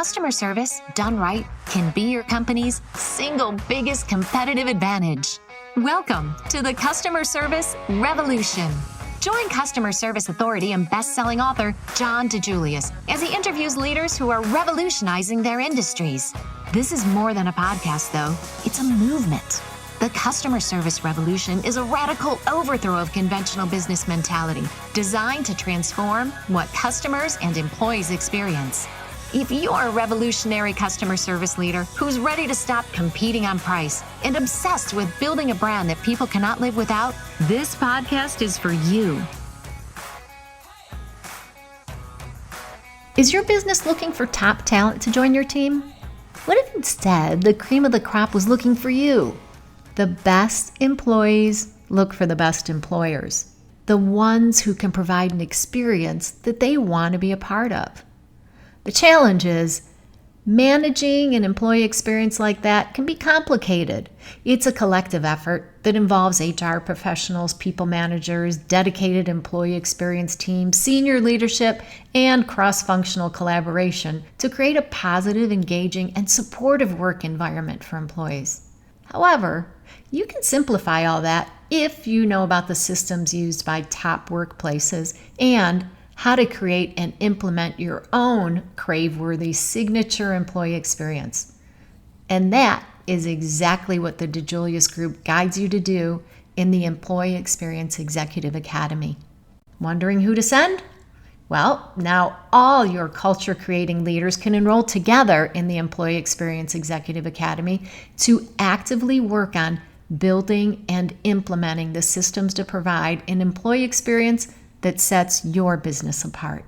customer service, done right, can be your company's single biggest competitive advantage. Welcome to the Customer Service Revolution. Join customer service authority and best-selling author John DiJulius as he interviews leaders who are revolutionizing their industries. This is more than a podcast, though. It's a movement. The Customer Service Revolution is a radical overthrow of conventional business mentality designed to transform what customers and employees experience. If you're a revolutionary customer service leader who's ready to stop competing on price and obsessed with building a brand that people cannot live without, this podcast is for you. Is your business looking for top talent to join your team? What if instead the cream of the crop was looking for you? The best employees look for the best employers, the ones who can provide an experience that they want to be a part of. The challenge is, managing an employee experience like that can be complicated. It's a collective effort that involves HR professionals, people managers, dedicated employee experience teams, senior leadership, and cross-functional collaboration to create a positive, engaging, and supportive work environment for employees. However, you can simplify all that if you know about the systems used by top workplaces and how to create and implement your own crave-worthy signature employee experience. And that is exactly what the DiJulius Group guides you to do in the Employee Experience Executive Academy. Wondering who to send? Well, now all your culture-creating leaders can enroll together in the Employee Experience Executive Academy to actively work on building and implementing the systems to provide an employee experience that sets your business apart.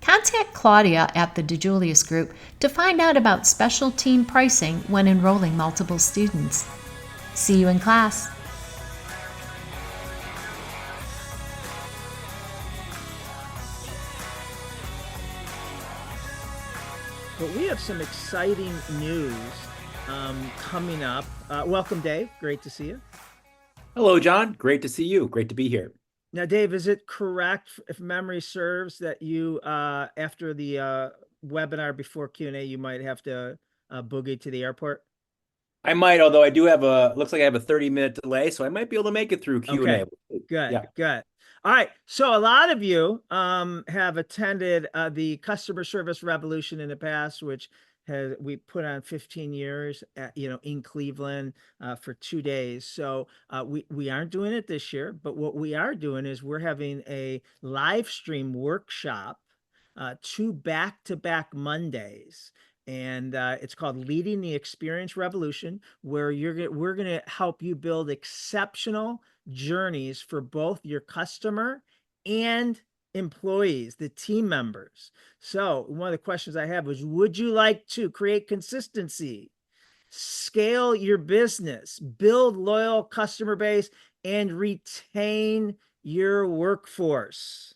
Contact Claudia at the DiJulius Group to find out about special team pricing when enrolling multiple students. See you in class. But we have some exciting news coming up. Welcome, Dave. Great to see you. Hello, John. Great to see you. Great to be here. Now, Dave, is it correct, if memory serves, that you, after the webinar before Q&A, you might have to boogie to the airport? I might, although I do have looks like I have a 30-minute delay, so I might be able to make it through Q&A. Okay, good. All right, so a lot of you have attended the Customer Service Revolution in the past, which we put on 15 years in Cleveland for 2 days. So we aren't doing it this year, but what we are doing is we're having a live stream workshop, 2 back-to-back Mondays. And it's called Leading the Experience Revolution, where we're going to help you build exceptional journeys for both your customer and employees, the team members. So one of the questions I have was, would you like to create consistency, scale your business, build loyal customer base, and retain your workforce?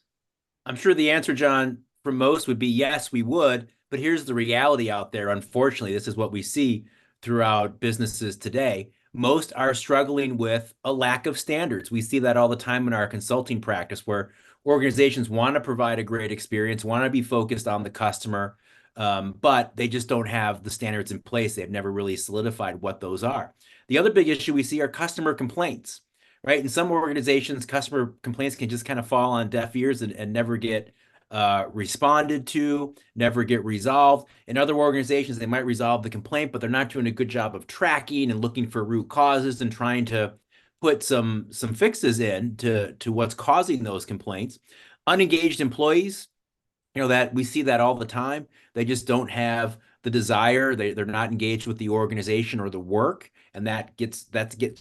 I'm sure the answer, John, for most would be yes, we would. But here's the reality out there. Unfortunately, this is what we see throughout businesses today. Most are struggling with a lack of standards. We see that all the time in our consulting practice, where organizations want to provide a great experience, want to be focused on the customer, but they just don't have the standards in place. They've never really solidified what those are. The other big issue we see are customer complaints, right? In some organizations, customer complaints can just kind of fall on deaf ears and never get responded to, never get resolved. In other organizations, they might resolve the complaint, but they're not doing a good job of tracking and looking for root causes and trying to put some fixes in to what's causing those complaints. Unengaged employees, that we see that all the time. They just don't have the desire. They're not engaged with the organization or the work, and that gets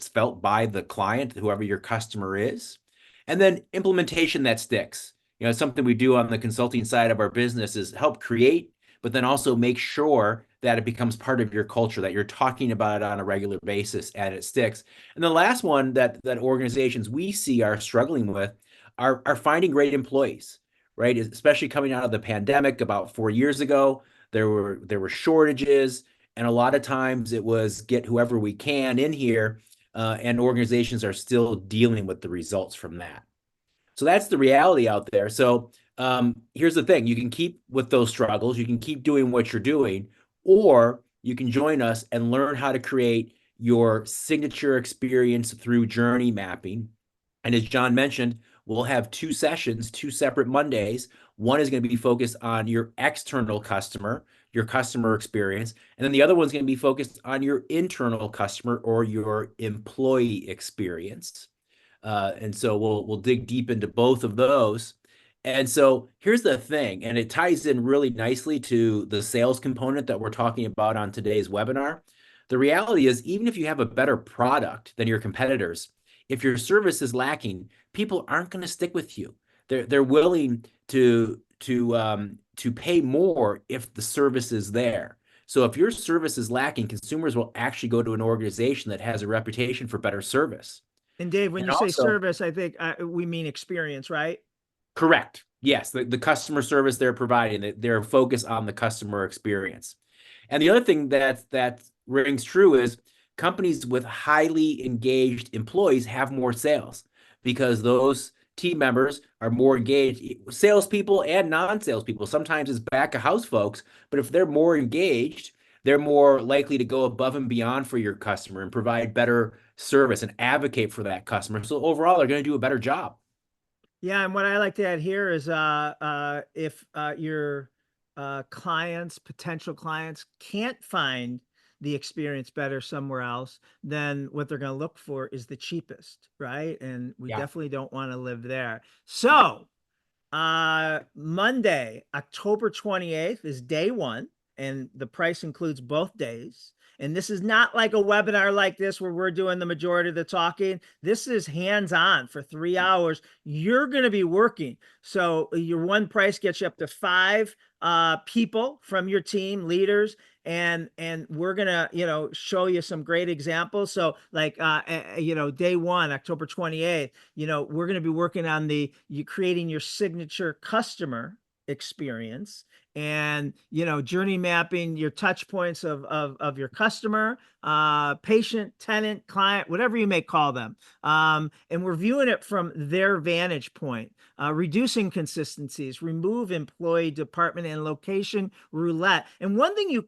felt by the client, whoever your customer is. And then implementation that sticks. Something we do on the consulting side of our business is help create, but then also make sure that it becomes part of your culture, that you're talking about it on a regular basis and it sticks. And the last one that organizations we see are struggling with are finding great employees, right? Especially coming out of the pandemic about 4 years ago, there were shortages, and a lot of times it was get whoever we can in here, and organizations are still dealing with the results from that. So that's the reality out there. So Here's the thing. You can keep with those struggles. You can keep doing what you're doing, or you can join us and learn how to create your signature experience through journey mapping. And as John mentioned, we'll have 2 sessions, 2 separate Mondays. One is going to be focused on your external customer, your customer experience, and then the other one's going to be focused on your internal customer or your employee experience. And so we'll dig deep into both of those. And so here's the thing, and it ties in really nicely to the sales component that we're talking about on today's webinar. The reality is, even if you have a better product than your competitors, if your service is lacking, people aren't going to stick with you. They're willing to pay more if the service is there. So if your service is lacking, consumers will actually go to an organization that has a reputation for better service. And Dave, when And you say also, service, I think we mean experience, right? correct. Yes, the customer service they're providing, they're focused on the customer experience. And the other thing that rings true is companies with highly engaged employees have more sales because those team members are more engaged, salespeople and non-salespeople. Sometimes it's back of house folks, but if they're more engaged, they're more likely to go above and beyond for your customer and provide better service and advocate for that customer. So overall, they're going to do a better job. Yeah, and what I like to add here is if your clients, potential clients, can't find the experience better somewhere else, then what they're going to look for is the cheapest, right? And we Yeah. definitely don't want to live there. So Monday, October 28th is day one, and the price includes both days. And this is not like a webinar like this where we're doing the majority of the talking. This is hands-on for 3 hours. You're going to be working. So your one price gets you up to 5 people from your team, leaders, and we're gonna show you some great examples. So like day one, October 28th, we're gonna be working on you creating your signature customer experience, and journey mapping your touch points of your customer, patient, tenant, client, whatever you may call them, and we're viewing it from their vantage point, reducing consistencies, remove employee, department, and location roulette. And one thing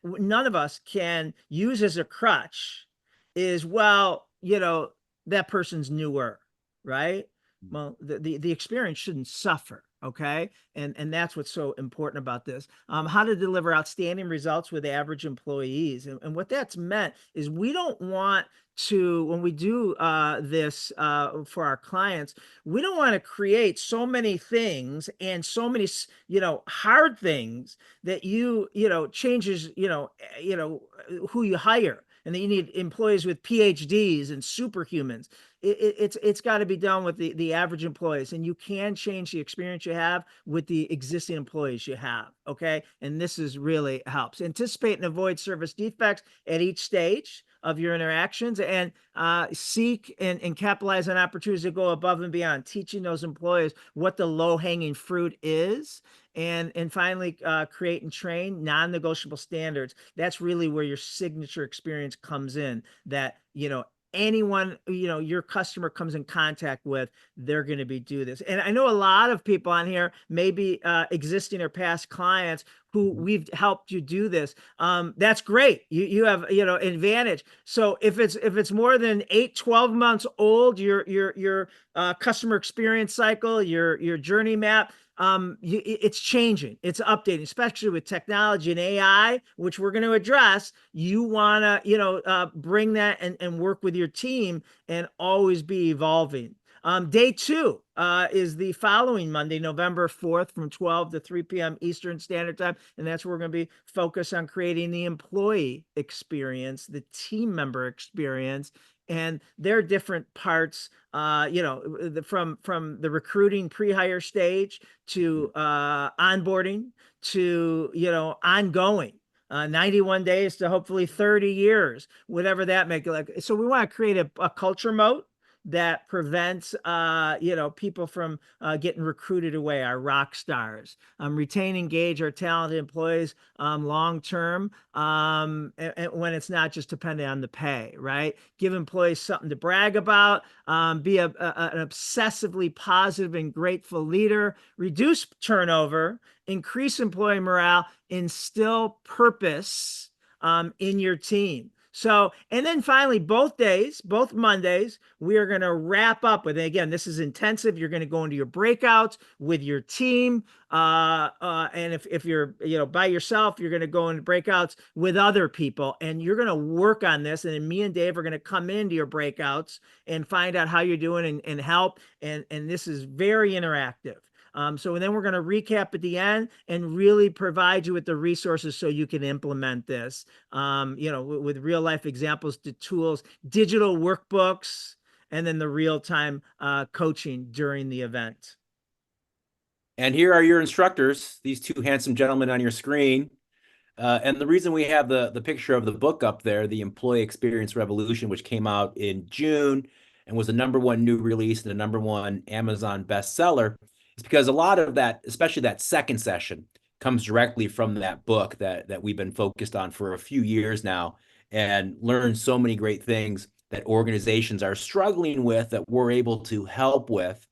none of us can use as a crutch is, well, that person's newer, right? Well, the experience shouldn't suffer. Okay. And that's what's so important about this. How to deliver outstanding results with average employees. And what that's meant is we don't want to, when we do this for our clients, we don't want to create so many things and so many, hard things that changes, who you hire, and that you need employees with PhDs and superhumans. It's got to be done with the average employees, and you can change the experience you have with the existing employees you have. Okay. And this is really helps. Anticipate and avoid service defects at each stage of your interactions, and seek and capitalize on opportunities to go above and beyond, teaching those employees what the low-hanging fruit is. And finally, create and train non-negotiable standards. That's really where your signature experience comes in, that anyone your customer comes in contact with, they're going to do this. And I know a lot of people on here, maybe existing or past clients, who we've helped you do this. That's great. You have advantage. So if it's more than 8-12 months old, your customer experience cycle, your journey map, it's changing, it's updating, especially with technology and AI, which we're going to address. You want to bring that and work with your team and always be evolving. Day two is the following Monday, November 4th, from 12 to 3 p.m. Eastern Standard Time. And that's where we're going to be focused on creating the employee experience, the team member experience, and their different parts, from the recruiting pre-hire stage to onboarding to, ongoing. 91 days to hopefully 30 years, whatever that may look like. So we want to create a culture moat that prevents, people from getting recruited away, our rock stars. Retain, engage our talented employees long term, and when it's not just dependent on the pay, right? Give employees something to brag about. Be an obsessively positive and grateful leader. Reduce turnover. Increase employee morale. Instill purpose in your team. So, and then finally, both Mondays, we are going to wrap up with, again, this is intensive. You're going to go into your breakouts with your team. And if you're, by yourself, you're going to go into breakouts with other people, and you're going to work on this. And then me and Dave are going to come into your breakouts and find out how you're doing and help. And this is very interactive. So then we're going to recap at the end and really provide you with the resources so you can implement this, with real life examples, the tools, digital workbooks, and then the real-time coaching during the event. And here are your instructors, these two handsome gentlemen on your screen. And the reason we have the picture of the book up there, The Employee Experience Revolution, which came out in June and was the #1 new release and the #1 Amazon bestseller, is because a lot of that, especially that second session, comes directly from that book that we've been focused on for a few years now, and learned so many great things that organizations are struggling with that we're able to help with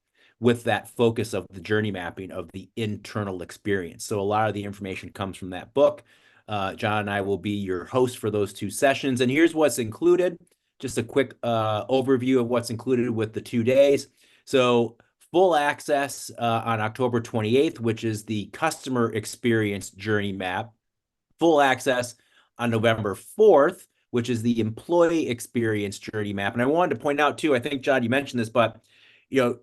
that focus of the journey mapping of the internal experience. So a lot of the information comes from that book. John and I will be your host for those 2 sessions. And here's what's included. Just a quick overview of what's included with the 2 days. So full access on October 28th, which is the customer experience journey map. Full access on November 4th, which is the employee experience journey map. And I wanted to point out too, I think, John, you mentioned this, but your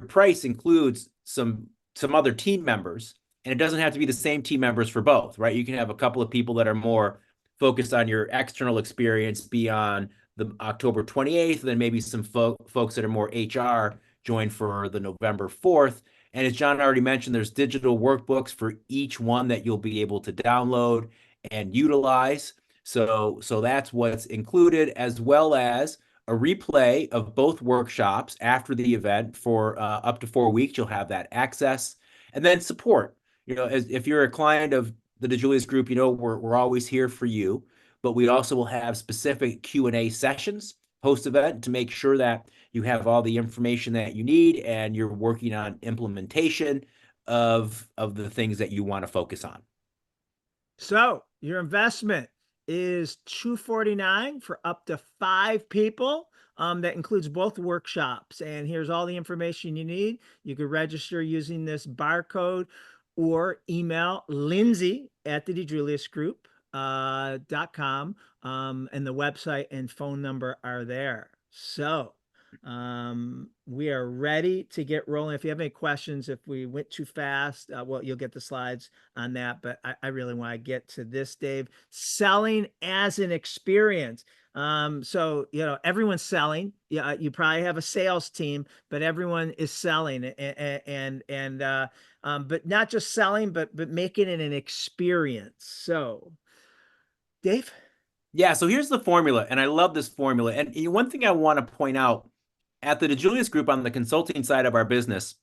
price includes some other team members, and it doesn't have to be the same team members for both, right? You can have a couple of people that are more focused on your external experience be on the October 28th, and then maybe some folks that are more HR join for the November 4th. And as John already mentioned, there's digital workbooks for each one that you'll be able to download and utilize. So that's what's included, as well as a replay of both workshops after the event for up to 4 weeks. You'll have that access, and then support. If you're a client of the DiJulius Group, we're always here for you, but we also will have specific Q&A sessions post-event to make sure that you have all the information that you need and you're working on implementation of the things that you want to focus on. So your investment is $249 for up to 5 people. That includes both workshops. And here's all the information you need. You can register using this barcode or email Lindsay at the DiJuliusGroup.com. And the website and phone number are there. So we are ready to get rolling. If you have any questions, if we went too fast, you'll get the slides on that, but I really want to get to this, Dave. Selling as an experience. So, everyone's selling. Yeah, you probably have a sales team, but everyone is selling, but not just selling, but making it an experience. So, Dave? Yeah, so here's the formula, and I love this formula. And one thing I want to point out, at the DiJulius Group on the consulting side of our business,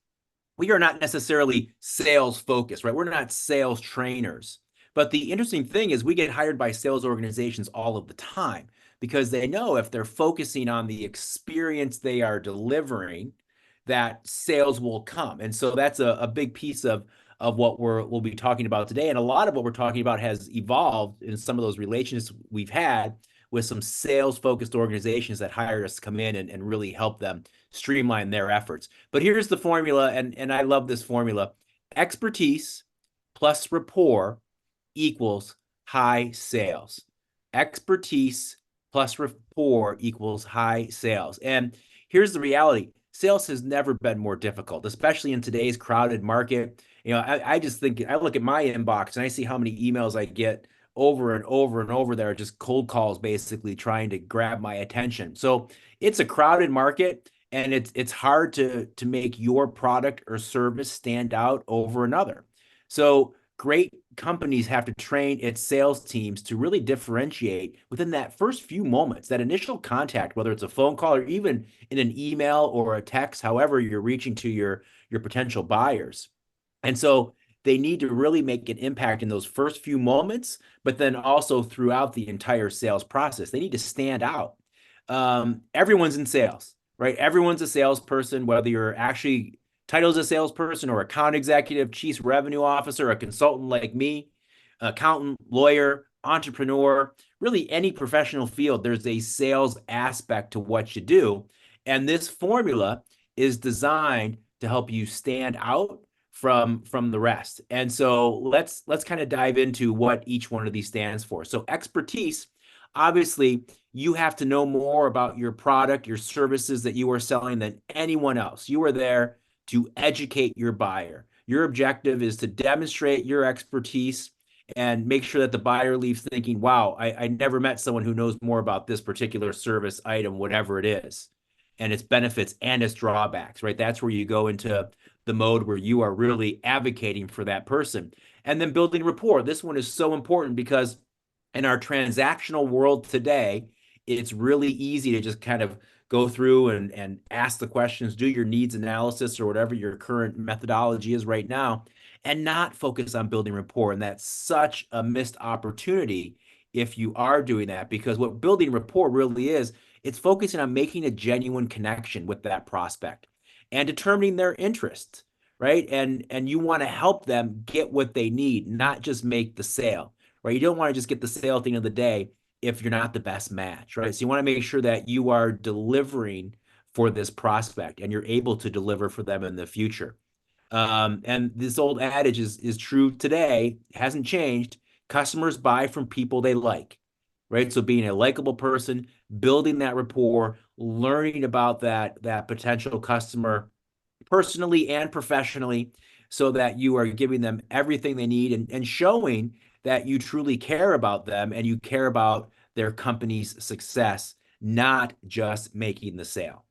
we are not necessarily sales focused, right? We're not sales trainers. But the interesting thing is we get hired by sales organizations all of the time because they know if they're focusing on the experience they are delivering, that sales will come. And so that's a big piece of what we'll be talking about today. And a lot of what we're talking about has evolved in some of those relationships we've had with some sales-focused organizations that hire us to come in and really help them streamline their efforts. But here's the formula, and I love this formula. Expertise plus rapport equals high sales. Expertise plus rapport equals high sales. And here's the reality. Sales has never been more difficult, especially in today's crowded market. I just think, I look at my inbox and I see how many emails I get over and over and over that are just cold calls, basically trying to grab my attention. So it's a crowded market, and it's hard to make your product or service stand out over another. So great companies have to train its sales teams to really differentiate within that first few moments, that initial contact, whether it's a phone call or even in an email or a text, however you're reaching to your potential buyers. And so they need to really make an impact in those first few moments, but then also throughout the entire sales process. They need to stand out. Everyone's in sales, right? Everyone's a salesperson, whether you're actually titled as a salesperson or account executive, chief revenue officer, a consultant like me, accountant, lawyer, entrepreneur, really any professional field, there's a sales aspect to what you do. And this formula is designed to help you stand out from the rest. And so let's kind of dive into what each one of these stands for. So expertise, obviously, you have to know more about your product, your services that you are selling than anyone else. You are there to educate your buyer. Your objective is to demonstrate your expertise and make sure that the buyer leaves thinking, wow, I never met someone who knows more about this particular service, item, whatever it is, and its benefits and its drawbacks, right? That's where you go into the mode where you are really advocating for that person. And then building rapport. This one is so important because in our transactional world today, it's really easy to just kind of go through and ask the questions, do your needs analysis or whatever your current methodology is right now, and not focus on building rapport. And that's such a missed opportunity if you are doing that, because what building rapport really is, it's focusing on making a genuine connection with that prospect and determining their interests, right? And you want to help them get what they need, not just make the sale, right? You don't want to just get the sale at the end of the day if you're not the best match, right? So you want to make sure that you are delivering for this prospect and you're able to deliver for them in the future. And this old adage is true today, hasn't changed. Customers buy from people they like, right? So being a likable person, building that rapport, learning about that potential customer personally and professionally, so that you are giving them everything they need and showing that you truly care about them and you care about their company's success, not just making the sale.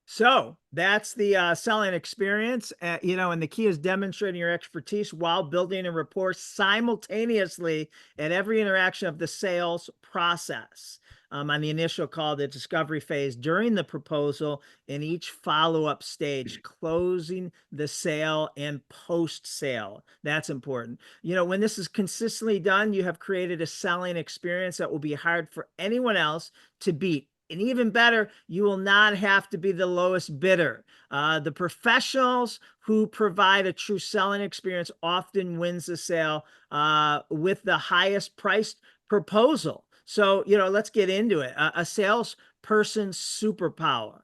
So that's the selling experience, and the key is demonstrating your expertise while building a rapport simultaneously at every interaction of the sales process. On the initial call, the discovery phase, during the proposal, in each follow-up stage, closing the sale and post-sale. That's important. When this is consistently done, you have created a selling experience that will be hard for anyone else to beat. And even better, you will not have to be the lowest bidder. The professionals who provide a true selling experience often wins the sale with the highest priced proposal. So, let's get into it. A salesperson's superpower.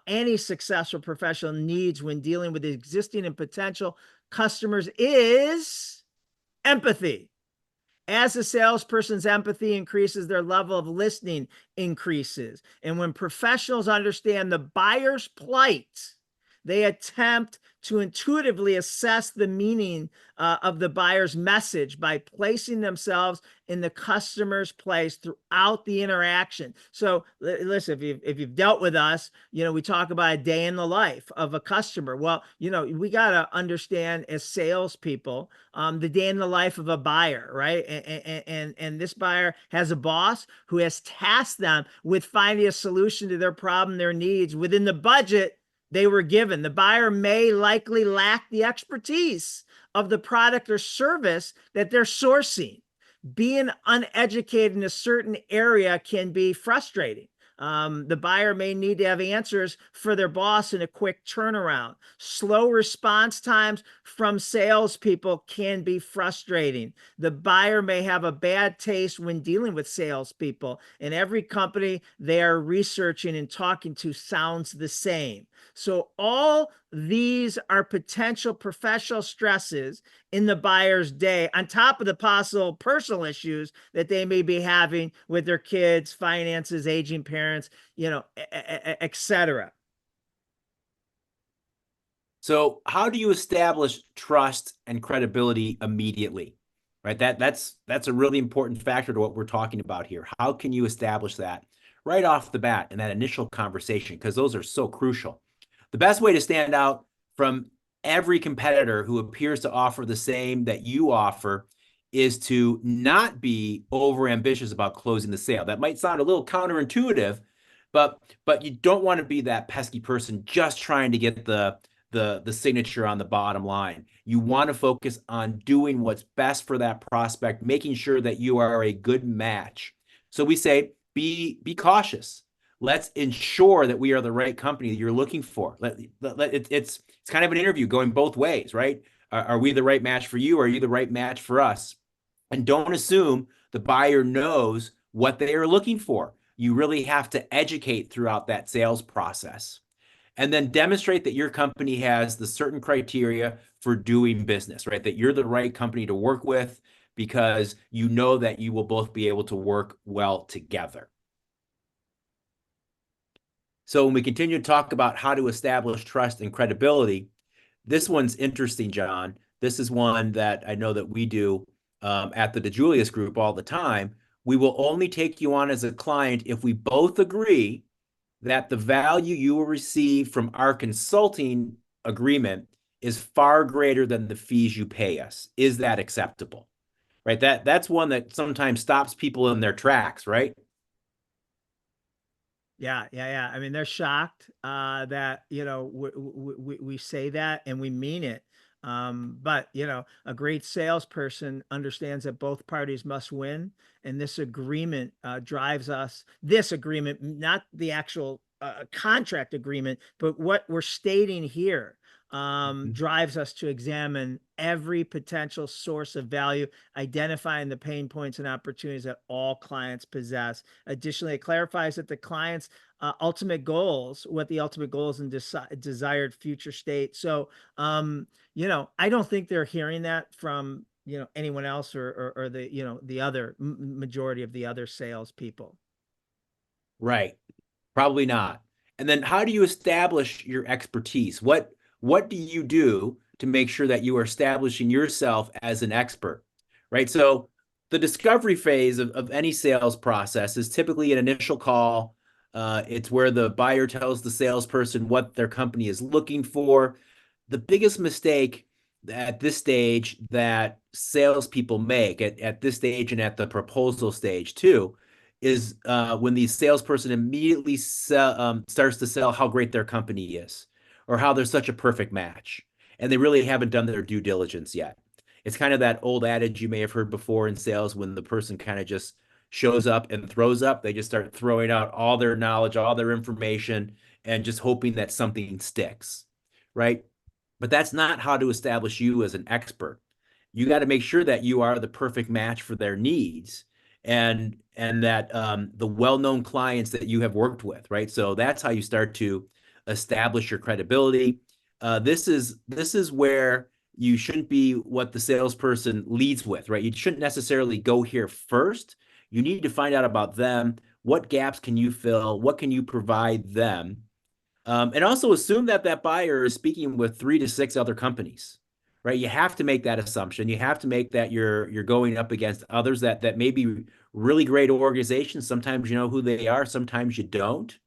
Any successful professional needs when dealing with existing and potential customers is empathy. As a salesperson's empathy increases, their level of listening increases. And when professionals understand the buyer's plight, they attempt to intuitively assess the meaning of the buyer's message by placing themselves in the customer's place throughout the interaction. So listen, if you've dealt with us, we talk about a day in the life of a customer. Well, we got to understand as salespeople, the day in the life of a buyer, right? And this buyer has a boss who has tasked them with finding a solution to their problem, their needs within the budget they were given. The buyer may likely lack the expertise of the product or service that they're sourcing. Being uneducated in a certain area can be frustrating. The buyer may need to have answers for their boss in a quick turnaround. Slow response times from salespeople can be frustrating. The buyer may have a bad taste when dealing with salespeople, and every company they are researching and talking to sounds the same. So all these are potential professional stresses in the buyer's day, on top of the possible personal issues that they may be having with their kids, finances, aging parents, etc. So how do you establish trust and credibility immediately? Right? That's a really important factor to what we're talking about here. How can you establish that right off the bat in that initial conversation? Because those are so crucial. The best way to stand out from every competitor who appears to offer the same that you offer is to not be overambitious about closing the sale. That might sound a little counterintuitive, but you don't want to be that pesky person just trying to get the signature on the bottom line. You want to focus on doing what's best for that prospect, making sure that you are a good match. So we say, be cautious. Let's ensure that we are the right company that you're looking for. It's kind of an interview going both ways, right? Are we the right match for you? Or are you the right match for us? And don't assume the buyer knows what they are looking for. You really have to educate throughout that sales process. And then demonstrate that your company has the certain criteria for doing business, right? That you're the right company to work with because you know that you will both be able to work well together. So when we continue to talk about how to establish trust and credibility, this one's interesting, John. This is one that I know that we do at the DiJulius group all the time. We will only take you on as a client if we both agree that the value you will receive from our consulting agreement is far greater than the fees you pay us. Is that acceptable? Right? That's one that sometimes stops people in their tracks, right? Yeah. I mean, they're shocked that, we say that and we mean it. But a great salesperson understands that both parties must win, and this agreement drives us. This agreement, not the actual contract agreement, but what we're stating here drives us to examine every potential source of value, identifying the pain points and opportunities that all clients possess. Additionally, it clarifies that the client's ultimate goals, what the ultimate goals and desired future state. So, I don't think they're hearing that from, anyone else or the, the other majority of the other salespeople. Right. Probably not. And then how do you establish your expertise? What do you do to make sure that you are establishing yourself as an expert, right? So the discovery phase of any sales process is typically an initial call. It's where the buyer tells the salesperson what their company is looking for. The biggest mistake at this stage that salespeople make at this stage and at the proposal stage too is when the salesperson immediately starts to sell how great their company is or how they're such a perfect match. And they really haven't done their due diligence yet. It's kind of that old adage you may have heard before in sales when the person kind of just shows up and throws up. They just start throwing out all their knowledge, all their information, and just hoping that something sticks, right? But that's not how to establish you as an expert. You got to make sure that you are the perfect match for their needs and that the well-known clients that you have worked with, right? So that's how you start to establish your credibility. This is where you shouldn't be what the salesperson leads with, right? You shouldn't necessarily go here first. You need to find out about them. What gaps can you fill? What can you provide them? And also assume that buyer is speaking with 3 to 6 other companies, right? You have to make that assumption. You have to make that you're going up against others that may be really great organizations. Sometimes you know who they are, sometimes you don't,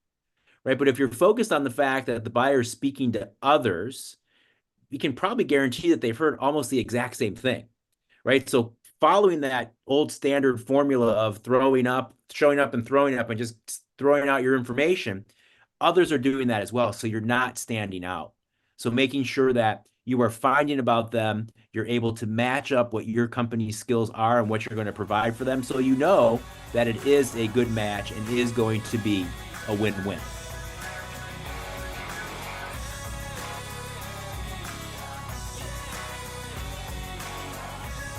right? But if you're focused on the fact that the buyer is speaking to others, you can probably guarantee that they've heard almost the exact same thing, right? So following that old standard formula of showing up and throwing up and just throwing out your information, others are doing that as well. So you're not standing out. So making sure that you are finding about them, you're able to match up what your company's skills are and what you're going to provide for them. So you know that it is a good match and is going to be a win-win.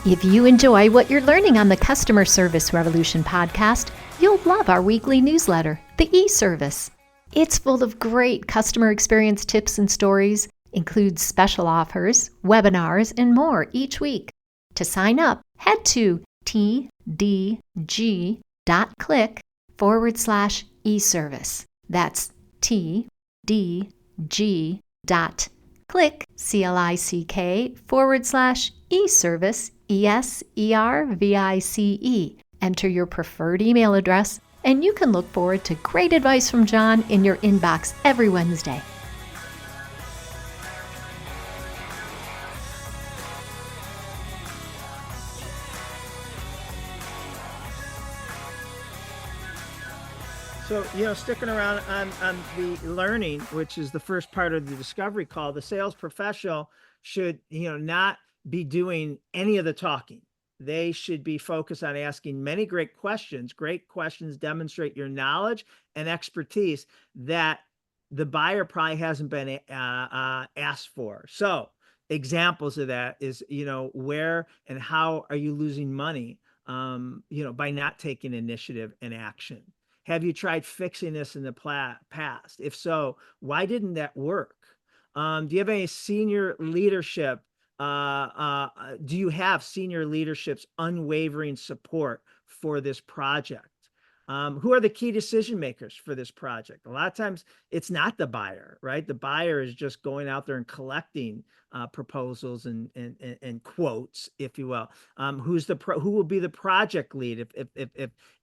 If you enjoy what you're learning on the Customer Service Revolution podcast, you'll love our weekly newsletter, The E-Service. It's full of great customer experience tips and stories, includes special offers, webinars, and more each week. To sign up, head to tdg.click/eService. That's tdg.click/eService, ESERVICE. Enter your preferred email address, and you can look forward to great advice from John in your inbox every Wednesday. So, sticking around on the learning, which is the first part of the discovery call, the sales professional should, not be doing any of the talking. They should be focused on asking many great questions. Great questions demonstrate your knowledge and expertise that the buyer probably hasn't been asked for. So, examples of that is, where and how are you losing money, by not taking initiative and action? Have you tried fixing this in the past? If so, why didn't that work? Do you have any senior leadership? Do you have senior leadership's unwavering support for this project? Who are the key decision makers for this project? A lot of times it's not the buyer, right? The buyer is just going out there and collecting proposals and quotes, if you will. Who will be the project lead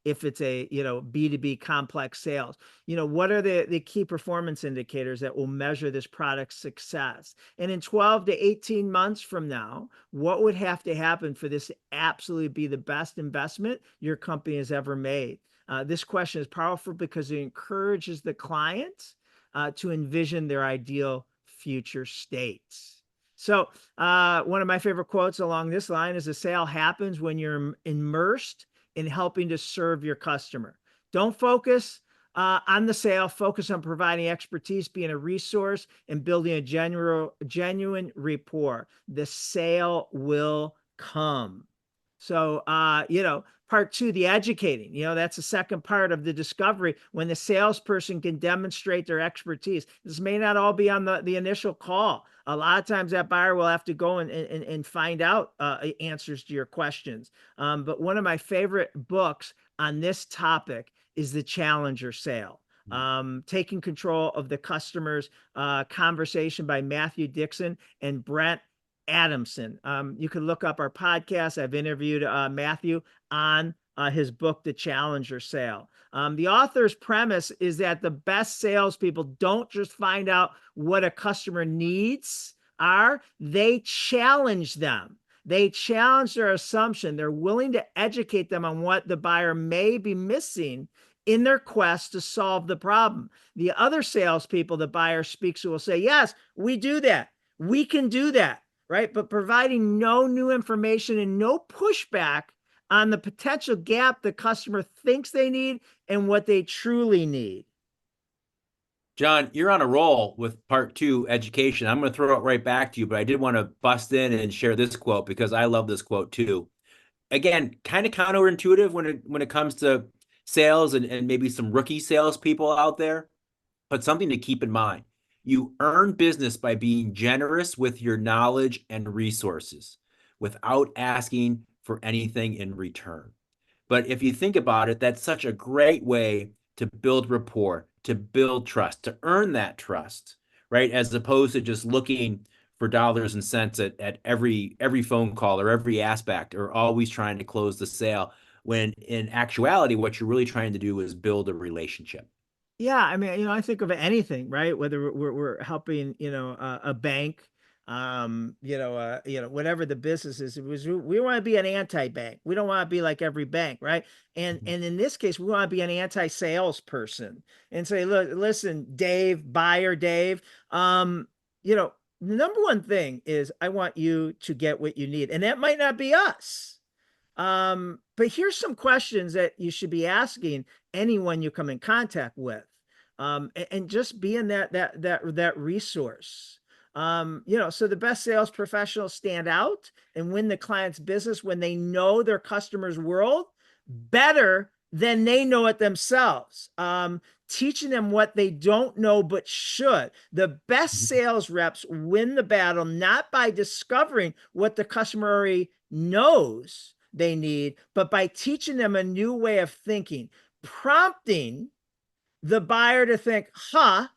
if it's a B2B complex sales? What are the key performance indicators that will measure this product's success? And in 12 to 18 months from now, what would have to happen for this to absolutely be the best investment your company has ever made? This question is powerful because it encourages the client to envision their ideal future states. So one of my favorite quotes along this line is, a sale happens when you're immersed in helping to serve your customer. Don't focus on the sale, focus on providing expertise, being a resource, and building a genuine rapport. The sale will come. So, part two, the educating, that's the second part of the discovery, when the salesperson can demonstrate their expertise. This may not all be on the initial call. A lot of times that buyer will have to go and find out answers to your questions. But one of my favorite books on this topic is The Challenger Sale. Taking Control of the Customer's Conversation by Matthew Dixon and Brent Adamson. You can look up our podcast. I've interviewed Matthew on his book, The Challenger Sale. The author's premise is that the best salespeople don't just find out what a customer needs are, they challenge them. They challenge their assumption. They're willing to educate them on what the buyer may be missing in their quest to solve the problem. The other salespeople the buyer speaks to will say, yes, we do that. We can do that. Right? But providing no new information and no pushback on the potential gap the customer thinks they need and what they truly need. John, you're on a roll with part two, education. I'm going to throw it right back to you, but I did want to bust in and share this quote because I love this quote too. Again, kind of counterintuitive when it comes to sales and maybe some rookie salespeople out there, but something to keep in mind. You earn business by being generous with your knowledge and resources without asking for anything in return. But if you think about it, that's such a great way to build rapport, to build trust, to earn that trust, right? As opposed to just looking for dollars and cents at every phone call or every aspect, or always trying to close the sale, when in actuality, what you're really trying to do is build a relationship. Yeah, I mean, I think of anything, right? Whether we're helping, a bank, whatever the business is, we want to be an anti-bank. We don't want to be like every bank, right? And in this case, we want to be an anti-salesperson and say, look, listen, Dave, buyer Dave, the number one thing is I want you to get what you need, and that might not be us. But here's some questions that you should be asking anyone you come in contact with, and just being that resource. So the best sales professionals stand out and win the client's business when they know their customer's world better than they know it themselves. Teaching them what they don't know but should. The best sales reps win the battle not by discovering what the customer already knows they need, but by teaching them a new way of thinking, prompting the buyer to think, I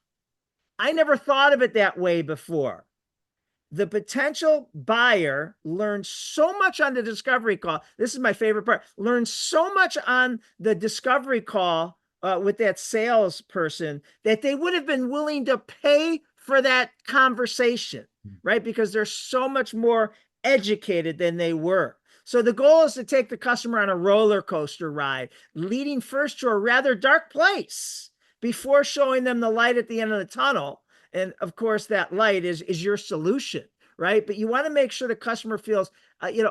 never thought of it that way before. The potential buyer learns so much on the discovery call. This is my favorite part. Learns so much on the discovery call with that salesperson that they would have been willing to pay for that conversation, right? Because they're so much more educated than they were. So the goal is to take the customer on a roller coaster ride, leading first to a rather dark place before showing them the light at the end of the tunnel. And of course, that light is your solution, right? But you want to make sure the customer feels,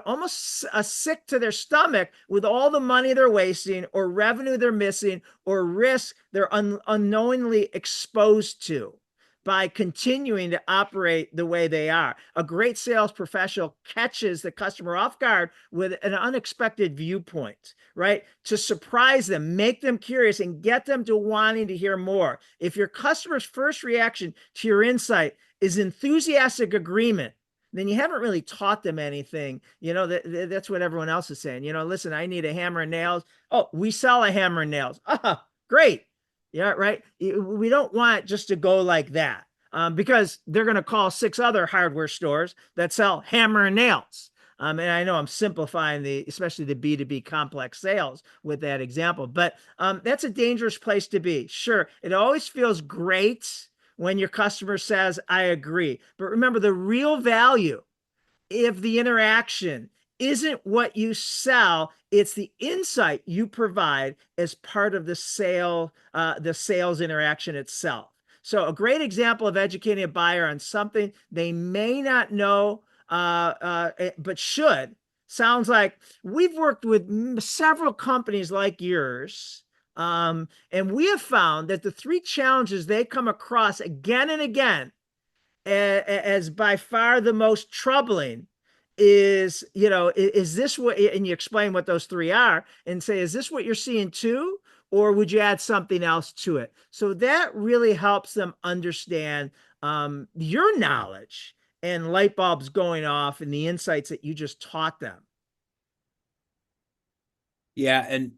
almost sick to their stomach with all the money they're wasting, or revenue they're missing, or risk they're unknowingly exposed to by continuing to operate the way they are. A great sales professional catches the customer off guard with an unexpected viewpoint, right? To surprise them, make them curious, and get them to wanting to hear more. If your customer's first reaction to your insight is enthusiastic agreement, then you haven't really taught them anything. That's what everyone else is saying. Listen, I need a hammer and nails. Oh, we sell a hammer and nails. Ah, great. Yeah, right. We don't want just to go like that, because they're going to call 6 other hardware stores that sell hammer and nails. And I know I'm simplifying especially the B2B complex sales with that example, but that's a dangerous place to be. Sure, it always feels great when your customer says, I agree. But remember, the real value of the interaction isn't what you sell, it's the insight you provide as part of the sales interaction itself. So a great example of educating a buyer on something they may not know, but should, sounds like we've worked with several companies like yours, and we have found that the 3 challenges they come across again and again as by far the most troubling is this what, and you explain what those 3 are and say, is this what you're seeing too? Or would you add something else to it? So that really helps them understand your knowledge and light bulbs going off and the insights that you just taught them. Yeah, and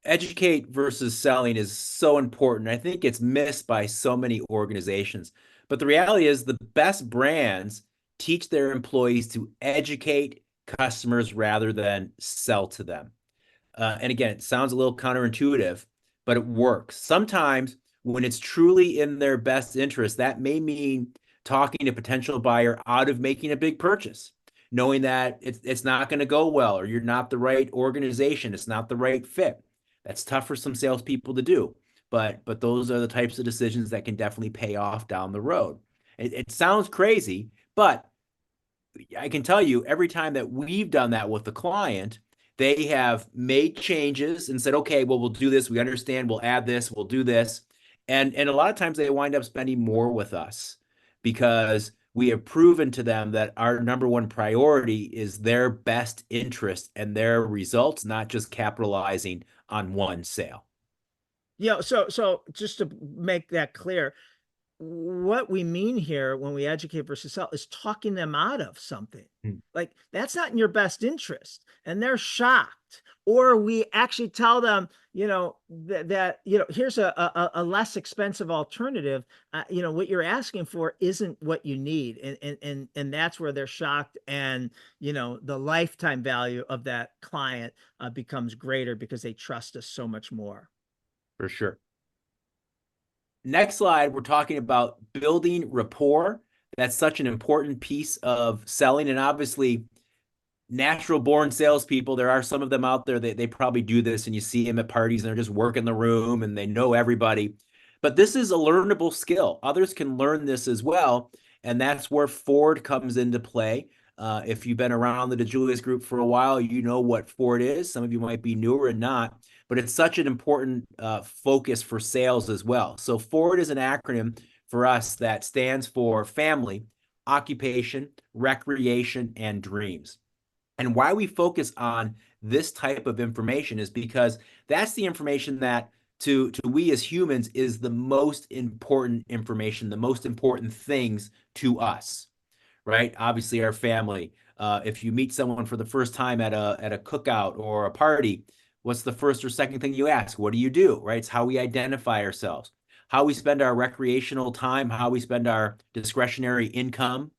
educate versus selling is so important. I think it's missed by so many organizations. But the reality is the best brands teach their employees to educate customers rather than sell to them. And again, it sounds a little counterintuitive, but it works. Sometimes when it's truly in their best interest, that may mean talking a potential buyer out of making a big purchase, knowing that it's not going to go well, or you're not the right organization, it's not the right fit. That's tough for some salespeople to do, but those are the types of decisions that can definitely pay off down the road. It sounds crazy, but I can tell you every time that we've done that with the client, they have made changes and said, okay, well, we'll do this. We understand. We'll add this. We'll do this. And a lot of times they wind up spending more with us because we have proven to them that our number one priority is their best interest and their results, not just capitalizing on one sale. So just to make that clear, what we mean here when we educate versus sell is talking them out of something. Like, that's not in your best interest, and they're shocked. Or we actually tell them, that here's a less expensive alternative. What you're asking for isn't what you need, and that's where they're shocked, and the lifetime value of that client becomes greater because they trust us so much more. For sure. Next slide, we're talking about building rapport. That's such an important piece of selling. And obviously, natural born salespeople, there are some of them out there that they probably do this, and you see them at parties and they're just working the room and they know everybody. But this is a learnable skill. Others can learn this as well. And that's where Ford comes into play. If you've been around the DiJulius group for a while, you know what Ford is. Some of you might be newer and not, but it's such an important focus for sales as well. So Ford is an acronym for us that stands for family, occupation, recreation, and dreams. And why we focus on this type of information is because that's the information that to we as humans is the most important information, the most important things to us, right? Obviously our family. If you meet someone for the first time at a cookout or a party, what's the first or second thing you ask? What do you do, right? It's how we identify ourselves, how we spend our recreational time, how we spend our discretionary income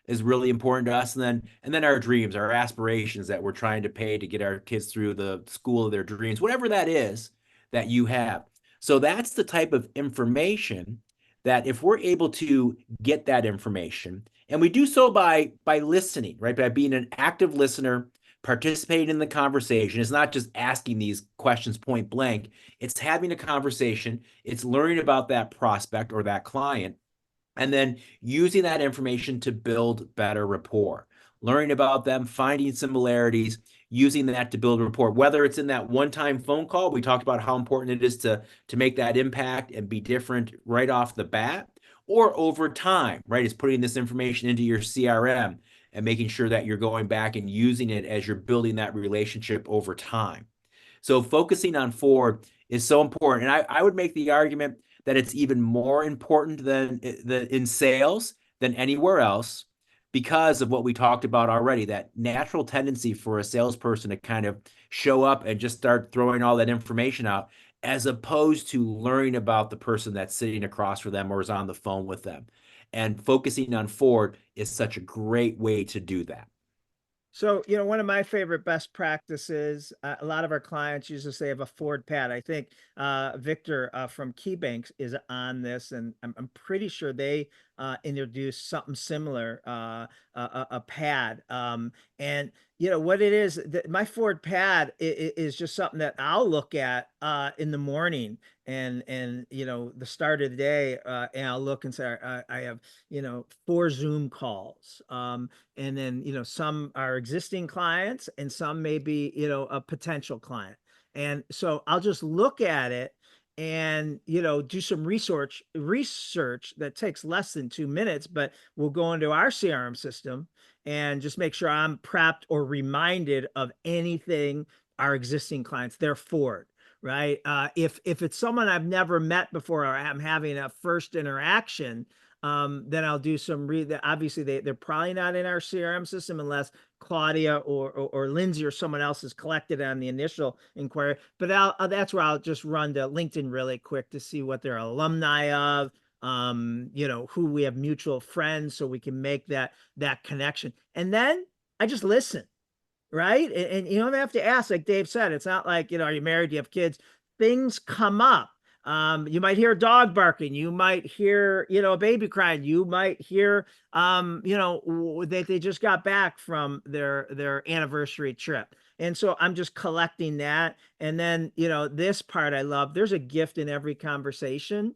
is really important to us. And then our dreams, our aspirations that we're trying to pay to get our kids through the school of their dreams, whatever that is that you have. So that's the type of information that if we're able to get that information, and we do so by listening, right? By being an active listener, participating in the conversation. It's not just asking these questions point blank. It's having a conversation. It's learning about that prospect or that client, and then using that information to build better rapport, learning about them, finding similarities, using that to build rapport, whether it's in that one-time phone call. We talked about how important it is to make that impact and be different right off the bat, or over time, right? It's putting this information into your CRM and making sure that you're going back and using it as you're building that relationship over time. So focusing on forward is so important. And I would make the argument that it's even more important than in sales than anywhere else, because of what we talked about already, that natural tendency for a salesperson to kind of show up and just start throwing all that information out, as opposed to learning about the person that's sitting across from them or is on the phone with them. And focusing on forward is such a great way to do that. So, one of my favorite best practices, a lot of our clients use this, they have a forward pad. I think Victor from KeyBank is on this, and I'm pretty sure they introduced something similar, a pad. And what it is, my forward pad is just something that I'll look at in the morning and the start of the day, and I'll look and say, I have 4 Zoom calls, and then some are existing clients and some may be a potential client, and so I'll just look at it and do some research that takes less than 2 minutes, but we'll go into our CRM system and just make sure I'm prepped or reminded of anything our existing clients, they're forward, right? If it's someone I've never met before or I'm having a first interaction, then I'll do some obviously they're probably not in our CRM system unless Claudia or Lindsay or someone else is collected on the initial inquiry. But that's where I'll just run to LinkedIn really quick to see what they're alumni of, who we have mutual friends, so we can make that connection. And then I just listen, right? And you don't have to ask, like Dave said, it's not like, are you married? Do you have kids? Things come up. You might hear a dog barking. You might hear, a baby crying. You might hear, that they just got back from their anniversary trip. And so I'm just collecting that. And then, this part I love, there's a gift in every conversation.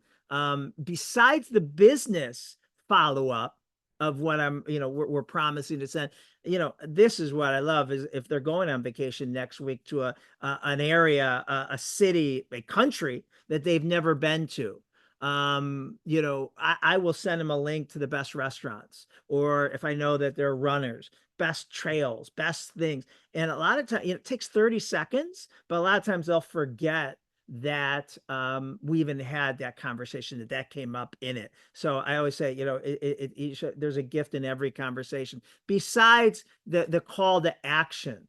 Besides the business follow-up of what we're promising to send, this is what I love, is if they're going on vacation next week to an area, a city, a country that they've never been to. I will send them a link to the best restaurants, or if I know that they're runners, best trails, best things. And a lot of times, it takes 30 seconds, but a lot of times they'll forget that we even had that conversation, that came up in it. So I always say, there's a gift in every conversation besides the call to action.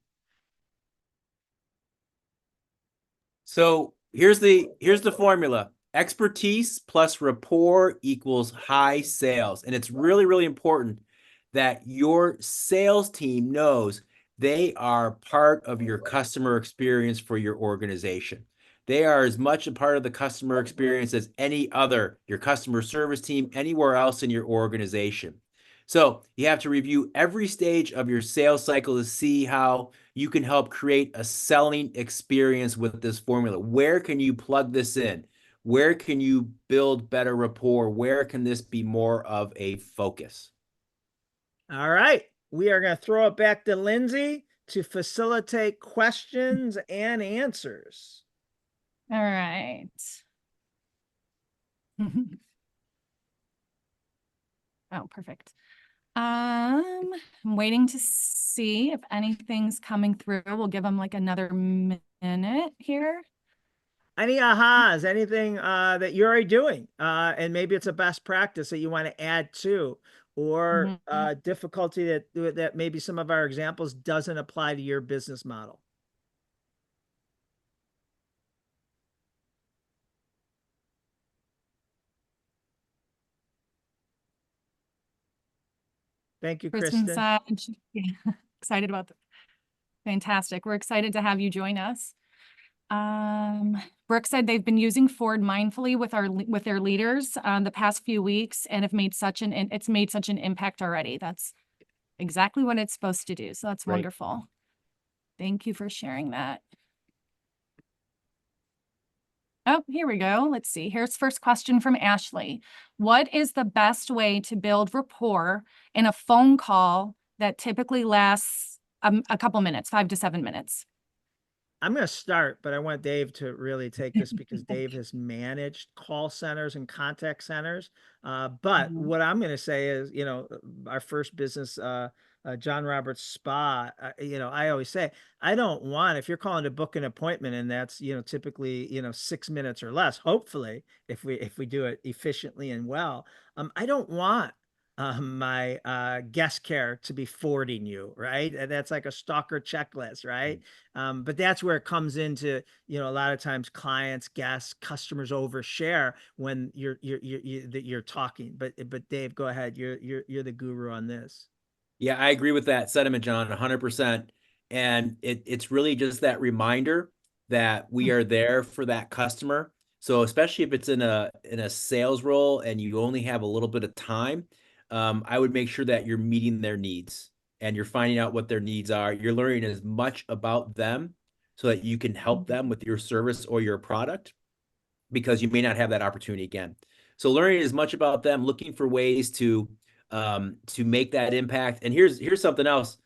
So here's the formula. Expertise plus rapport equals high sales. And it's really, really important that your sales team knows they are part of your customer experience for your organization. They are as much a part of the customer experience as any other, your customer service team, anywhere else in your organization. So you have to review every stage of your sales cycle to see how you can help create a selling experience with this formula. Where can you plug this in? Where can you build better rapport? Where can this be more of a focus? All right. We are going to throw it back to Lindsay to facilitate questions and answers. All right. Oh, perfect. I'm waiting to see if anything's coming through. We'll give them like another minute here. Any ahas, anything that you're already doing, and maybe it's a best practice that you want to add to, or difficulty that maybe some of our examples doesn't apply to your business model. Thank you, Kristen. Said, yeah, excited about that. Fantastic. We're excited to have you join us. Brooke said they've been using Ford mindfully with their leaders the past few weeks and have made it's made such an impact already. That's exactly what it's supposed to do. So that's wonderful. Thank you for sharing that. Oh, here we go. Let's see. Here's first question from Ashley. What is the best way to build rapport in a phone call that typically lasts a couple minutes, 5 to 7 minutes? I'm going to start, but I want Dave to really take this because Dave has managed call centers and contact centers. But what I'm going to say is, our first business, John Roberts Spa, I always say, I don't want, if you're calling to book an appointment and that's, typically, 6 minutes or less, hopefully, if we do it efficiently and well, I don't want my guest care to be forwarding you, right? And that's like a stalker checklist, right? But that's where it comes into, a lot of times clients, guests, customers overshare when you're talking. But Dave, go ahead. You're the guru on this. Yeah, I agree with that sentiment, John, 100%. And it's really just that reminder that we are there for that customer. So especially if it's in a sales role and you only have a little bit of time, I would make sure that you're meeting their needs and you're finding out what their needs are. You're learning as much about them so that you can help them with your service or your product, because you may not have that opportunity again. So learning as much about them, looking for ways to make that impact. And here's something else,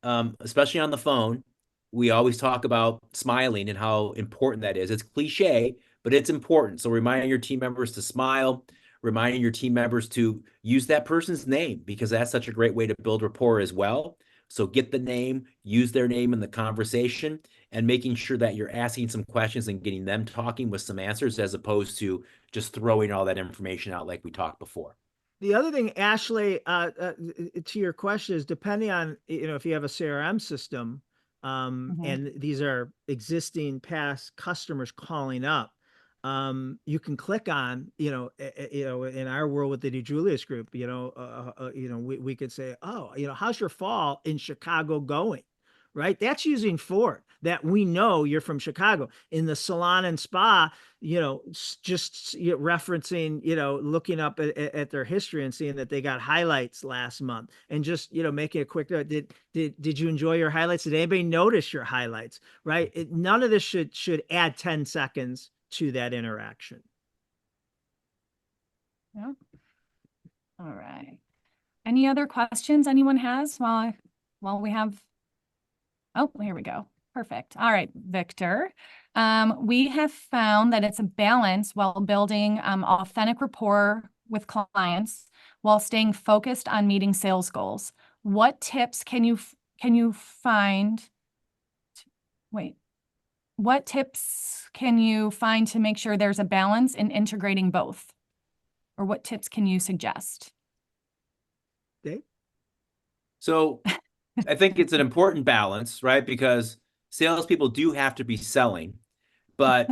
especially on the phone, we always talk about smiling and how important that is. It's cliche, but it's important. So reminding your team members to smile, reminding your team members to use that person's name, because that's such a great way to build rapport as well. So get the name, use their name in the conversation, and making sure that you're asking some questions and getting them talking with some answers, as opposed to just throwing all that information out like we talked before. The other thing, Ashley, to your question is, depending on, if you have a CRM system, and these are existing past customers calling up, you can click on, in our world with the DiJulius group, we could say, oh, how's your fall in Chicago going? Right? That's using Ford, that we know you're from Chicago. In the salon and spa, just referencing, looking up at their history and seeing that they got highlights last month, and just, making a quick note. Did you enjoy your highlights? Did anybody notice your highlights? Right? None of this should add 10 seconds to that interaction. Yeah. All right. Any other questions anyone has while we have? Oh, here we go. Perfect. All right, Victor. We have found that it's a balance while building authentic rapport with clients while staying focused on meeting sales goals. What tips can you find? What tips can you find to make sure there's a balance in integrating both? Or what tips can you suggest? Dave? So I think it's an important balance, right? Because salespeople do have to be selling, but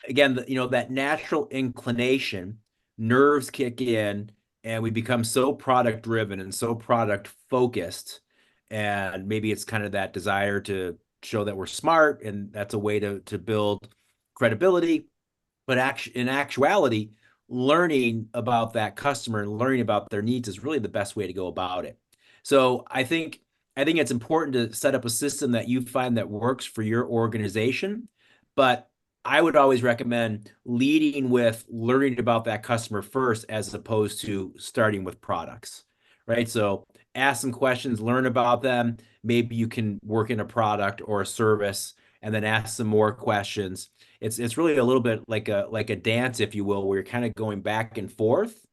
again, that natural inclination, nerves kick in, and we become so product driven and so product focused. And maybe it's kind of that desire to show that we're smart, and that's a way to build credibility. But in actuality, learning about that customer and learning about their needs is really the best way to go about it. So I think it's important to set up a system that you find that works for your organization. But I would always recommend leading with learning about that customer first, as opposed to starting with products, right? So ask some questions, learn about them. Maybe you can work in a product or a service, and then ask some more questions. It's really a little bit like a dance, if you will, where you're kind of going back and forth.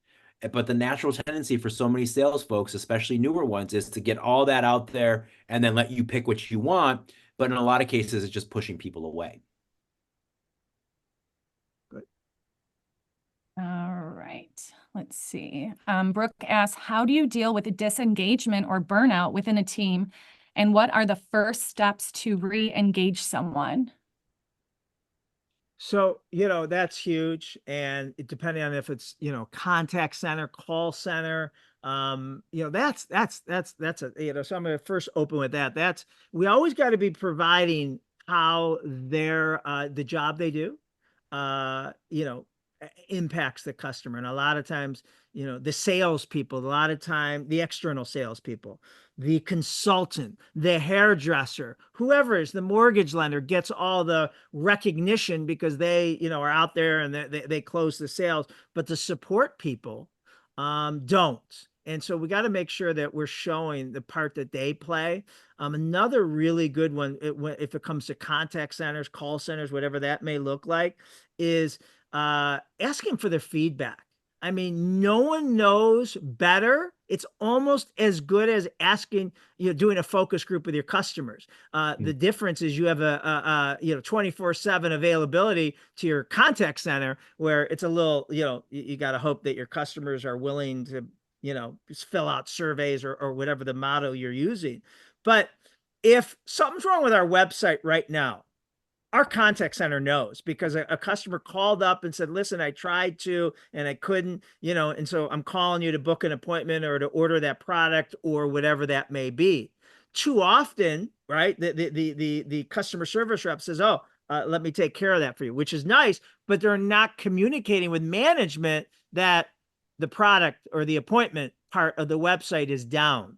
But the natural tendency for so many sales folks, especially newer ones, is to get all that out there and then let you pick what you want. But in a lot of cases, it's just pushing people away. Good. All right. Let's see. Brooke asks, how do you deal with a disengagement or burnout within a team? And what are the first steps to re-engage someone? So, that's huge. And depending on if it's, contact center, call center, that's so I'm going to first open with that. We always got to be providing how the job they do, impacts the customer. And a lot of times, the salespeople, a lot of time, the external salespeople. the consultant, the hairdresser, whoever is the mortgage lender gets all the recognition because they, are out there and they close the sales, but the support people don't. And so we got to make sure that we're showing the part that they play. Another really good one, if it comes to contact centers, call centers, whatever that may look like, is asking for their feedback. I mean, no one knows better. It's almost as good as asking, doing a focus group with your customers. The difference is you have a 24/7 availability to your contact center, where it's a little, you got to hope that your customers are willing to, just fill out surveys or whatever the motto you're using. But if something's wrong with our website right now, our contact center knows, because a customer called up and said, listen, I tried to, and I couldn't, and so I'm calling you to book an appointment or to order that product or whatever that may be. Too often, right, the customer service rep says, oh, let me take care of that for you, which is nice, but they're not communicating with management that the product or the appointment part of the website is down.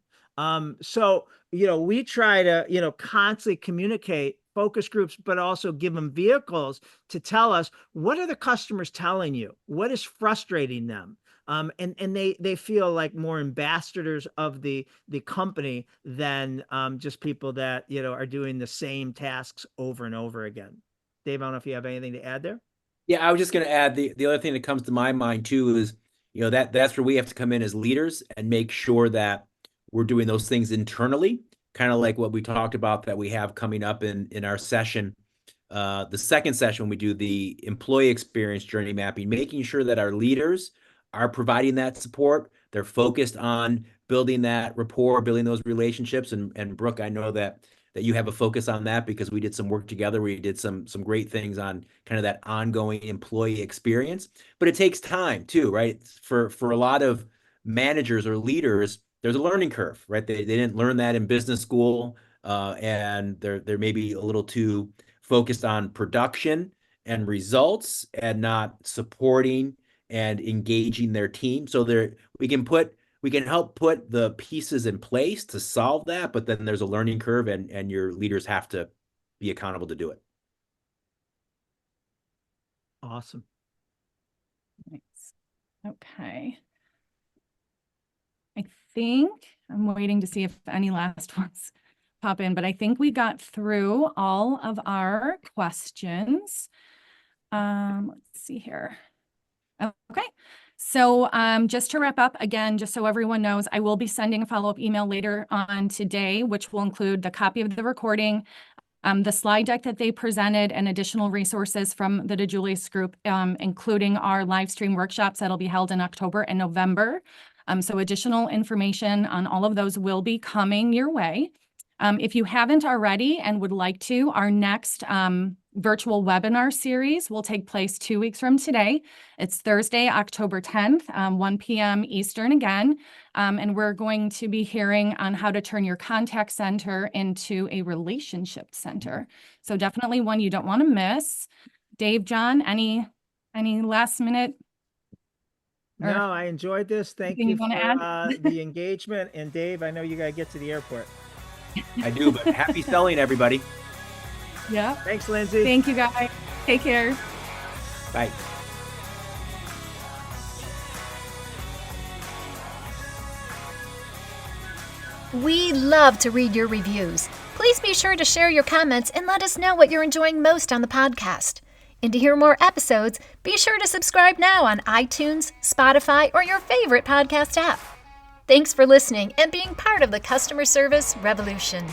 So, we try to, constantly communicate focus groups, but also give them vehicles to tell us, what are the customers telling you? What is frustrating them? And they feel like more ambassadors of the company than just people that, are doing the same tasks over and over again. Dave, I don't know if you have anything to add there. Yeah, I was just going to add the other thing that comes to my mind too is, that's where we have to come in as leaders and make sure that we're doing those things internally, kind of like what we talked about that we have coming up in our session. The second session, when we do the employee experience journey mapping, making sure that our leaders are providing that support. They're focused on building that rapport, building those relationships. And Brooke, I know that you have a focus on that, because we did some work together. We did some great things on kind of that ongoing employee experience, but it takes time too, right? For a lot of managers or leaders, there's a learning curve, right? They didn't learn that in business school, and they're maybe a little too focused on production and results and not supporting and engaging their team. So we can help put the pieces in place to solve that, but then there's a learning curve, and your leaders have to be accountable to do it. Awesome. Nice. Okay. I think I'm waiting to see if any last ones pop in, but I think we got through all of our questions. Let's see here. Okay. So just to wrap up, again, just so everyone knows, I will be sending a follow-up email later on today, which will include the copy of the recording, the slide deck that they presented, and additional resources from the DiJulius group, including our live stream workshops that'll be held in October and November. So additional information on all of those will be coming your way. If you haven't already and would like to, our next virtual webinar series will take place 2 weeks from today. It's Thursday, October 10th, 1 p.m. Eastern again. And we're going to be hearing on how to turn your contact center into a relationship center. So definitely one you don't want to miss. Dave, John, any last minute? No, I enjoyed this. Thank you for the engagement. And Dave, I know you got to get to the airport. I do, but happy selling, everybody. Yeah. Thanks, Lindsay. Thank you, guys. Take care. Bye. We love to read your reviews. Please be sure to share your comments and let us know what you're enjoying most on the podcast. And to hear more episodes, be sure to subscribe now on iTunes, Spotify, or your favorite podcast app. Thanks for listening and being part of the customer service revolution.